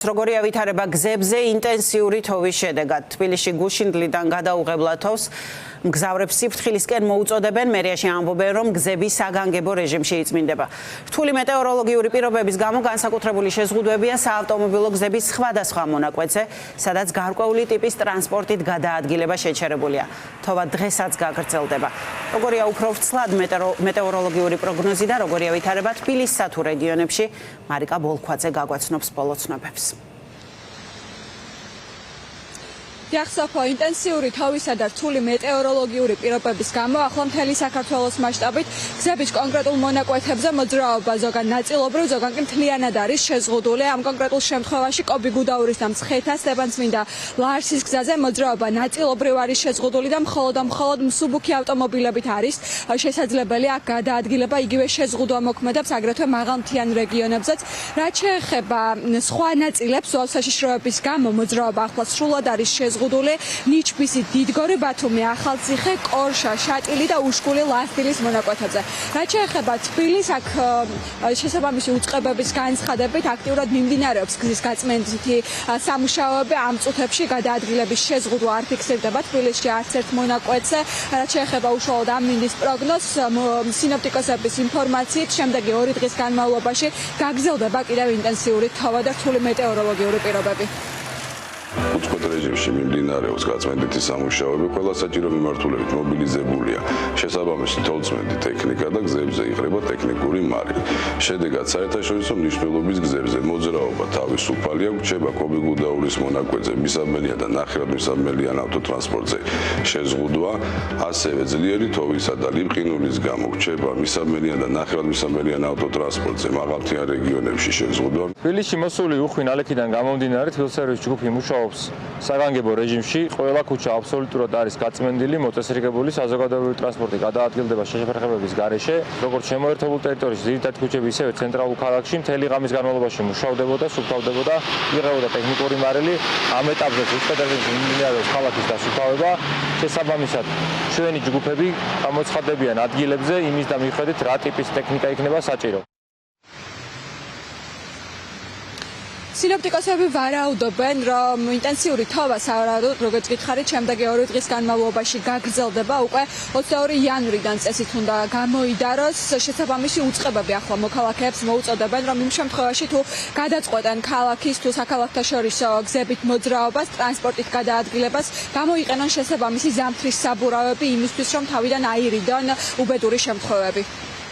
Როგორი ავითარება გზებზე ინტენსიური თოვის შედეგად თბილისში გუშინდლიდან გადაუღებლად თოვს მგზავრებს სიფრთხილისკენ მოუწოდებენ მერიაში ამბობენ რომ გზები საგანგებო რეჟიმში იწმინდება. რთული მეტეოროლოგიური პირობების გამო განსაკუთრებული შეზღუდვებია საავტომობილო გზების სხვადასხვა მონაკვეთზე, სადაც გარკვეული ტიპის ტრანსპორტით გადაადგილება შეჩერებულია. თოვა დღესაც გაგრძელდება. როგორია უფრო ვრცლად მეტეოროლოგიური პროგნოზი და როგორი ავითარება თბილისსა თუ რეგიონებში, მარიკა ბოლქვაძე გაგვაცნობს ბოლო ცნობებს. Διახსაფო ინტენსიური თოვისა და რთული მეტეოროლოგიური პირობების გამო ახლა მთელი საქართველოს მასშტაბით გზების კონკრეტულ მონაკვეთებზე მოძრაობა ზოგან ნაწილობრივ, ზოგან კი მთლიანად არის შეზღუდული. Ამ კონკრეტულ შემთხვევაში კობი-გუდაურის და მცხეთა სტეფანწმინდა ლარსის გზაზე მოძრაობა ნაწილობრივ არის შეზღუდული და მხოლოდ მსუბუქი ავტომობილებით არის შესაძლებელი აქ გადაადგილება, იგივე შეზღუდვა მოქმედებს აგრეთვე მაღალმთიან რეგიონებზეც. რაც შეეხება სხვა ნაწილებს, უსაშიშროების გამო მოძრაობა ახლა სრულად არის შეზღუდული. ნიჩბისი, დიდგორი, ბათუმი, ახალციხე, კორშა, შატილი და უშკული ლასტილის მონაკვეთებზე. რაც შეეხება თბილისს, აქ შესაბამისი უწყებების განცხადებით აქტიურად მიმდინარეობს გზის გაწმენდითი სამუშაოები. ამ წუთებში გადაადგილების შეზღუდვა არ ფიქსირდება თბილისში არც ერთ მონაკვეთზე. რაც შეეხება უშუალოდ ამ მინდის პროგნოზს, სინოპტიკოსების ინფორმაციით შემდეგი 2 დღის განმავლობაში გაგრძელდება კიდევ ინტენსიური თოვა და რთული მეტეოროლოგიური პირობები. უწყვეტ რეჟიმში მიმდინარეობს გაწმენდითი სამუშაოები, ყველა საჭირო მიმართულებით მობილიზებულია შესაბამისი თოვლწმენდი ტექნიკა და გზებზე იყრება ტექნიკური მარილი. შედეგად საერთაშორისო მნიშვნელობის გზებზე მოძრაობა თავისუფალია, რჩება კობი-გუდაურის მონაკვეთზე მისაბმელიან და ნახევრადმისაბმელიან ავტოტრანსპორტზე შეზღუდვა, ასევე ძლიერი თოვისა და ლიბყინულის გამო რჩება მისაბმელიან და ნახევრადმისაბმელიან ავტოტრანსპორტზე მაღალმთიან რეგიონებში შეზღუდვა. თბილისში მოსული უხვი ნალექიდან გამომდინარე თბილისერის ჯგუფი მუშაობს საგანგებო რეჟიმში. ყველა ქუჩა აბსოლუტურად არის გაწმენდილი, მოწესრიგებული საზოგადოებრივი ტრანსპორტი გადაადგილდება შეშეფერხებების გარეშე. როგორც შემოერთებულ ტერიტორიის ძირითადი ქუჩები, ისევე ცენტრალურ ქალაქში მთელი ღამის განმავლობაში მუშავდებოდა, სუფთავდებოდა, იღებოდა ტექნიკური მარილი. ამ ეტაპზე უწყვეტ რეჟიმში მიმდინარეობს ქალაქის დასუფთავება. შესაბამისად, ჩვენი ჯგუფები გამოცხადებიან ადგილებზე იმის და მიხედვით რა ტიპის ტექნიკა იქნება საჭირო. სინოპტიკოსები ვარაუდობენ, რომ ინტენსიური თოვა სავარაუდოდ, როგორც გითხარით, შემდეგი 2 დღის განმავლობაში გაგრძელდება. უკვე 22 იანვრიდან წესით უნდა გამოიდაროს. შესაბამისი უწყებები ახლა მოქალაქეებს მოუწოდებენ, რომ იმ შემთხვევაში თუ გადაწყვეტენ ქალაქის თუ საქალაქთა შორისო გზებით მოძრაობას, ტრანსპორტით გადაადგილებას, გამოიყენონ შესაბამისი ზამთრის საბურავები იმისთვის, რომ თავიდან აირიდონ უბედური შემთხვევები.